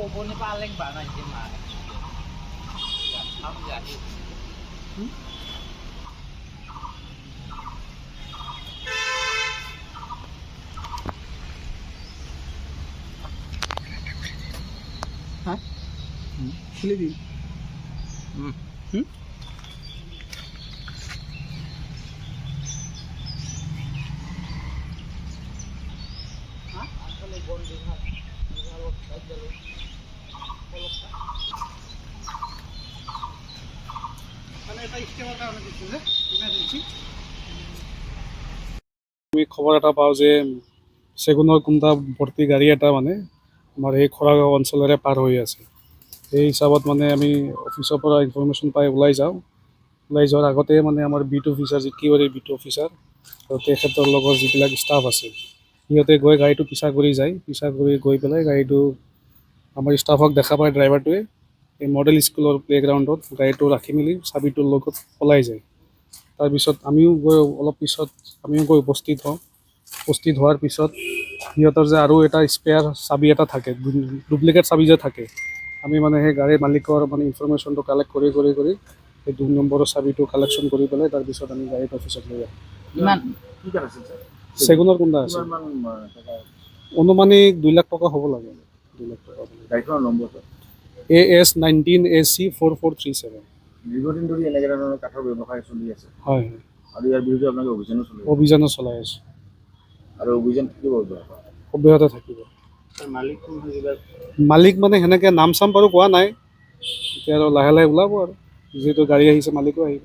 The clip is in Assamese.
Ubunnya paling banget sih mas. Kamu jadi. Hah? খুলে দিন। আমি খবৰ এটা পাওঁ যে চেগুনৰ কোনটা ভৰ্তি গাড়ী এটা মানে আমাৰ এই খৰাগাঁও অঞ্চলেৰে পাৰ হৈ আছে। সেই হিচাপত মানে আমি অফিচৰ পৰা ইনফৰমেশ্যন পাই ওলাই যাওঁ। ওলাই যোৱাৰ আগতে মানে আমাৰ বিট অফিচাৰ জিকিৱাৰীৰ বিট অফিচাৰ আৰু তেখেতৰ লগৰ যিবিলাক ষ্টাফ আছে সিহঁতে গৈ গাড়ীটো পিছা কৰি যায়। পিছা কৰি গৈ পেলাই গাড়ীটো আমাৰ ষ্টাফক দেখা পায় ড্ৰাইভাৰটোৱে এই মডেল স্কুলৰ প্লে'গ্ৰাউণ্ডত গাড়ীটো ৰাখি মেলি চাবিটোৰ লগত পলাই যায়। তাৰপিছত আমিও গৈ অলপ পিছত আমিও গৈ উপস্থিত হওঁ। উপস্থিত হোৱাৰ পিছত সিহঁতৰ যে আৰু এটা স্পেয়াৰ চাবি এটা থাকে, ডুপ্লিকেট চাবি যে থাকে, আমি মানে সেই গাড়ীৰ মালিকৰ মানে ইনফৰমেশ্যনটো কালেক্ট কৰি সেই 2 নম্বৰৰ চাবিটো কালেকশ্যন কৰি পেলাই তাৰপিছত আমি গাড়ীত অফিচত লৈ যাওঁ। Iman, ঠিক আছে স্যাৰ। চেগুনৰ কোনটা আছে অনুমানিক 2 লাখ টকা হ'ব লাগে। 2 লাখ টকা গাড়ীখনৰ নম্বৰটো AS19AC4437। দীৰ্ঘদিন ধৰি এনেকুৱা ধৰণৰ কাঠৰ ব্যৱসায় চলি আছে। হয় আৰু ইয়াৰ বিৰুদ্ধে আপোনালোকে অভিযানো চলি আছে। অভিযানো চলাই আছোঁ আৰু অভিযান থাকিব অব্যাহত থাকিব। মালিক কোন হয়? মালিক মানে সেনেকৈ নাম চাম বাৰু কোৱা নাই, এতিয়া আৰু লাহে লাহে ওলাব আৰু যিহেতু গাড়ী আহিছে মালিকো আহিব।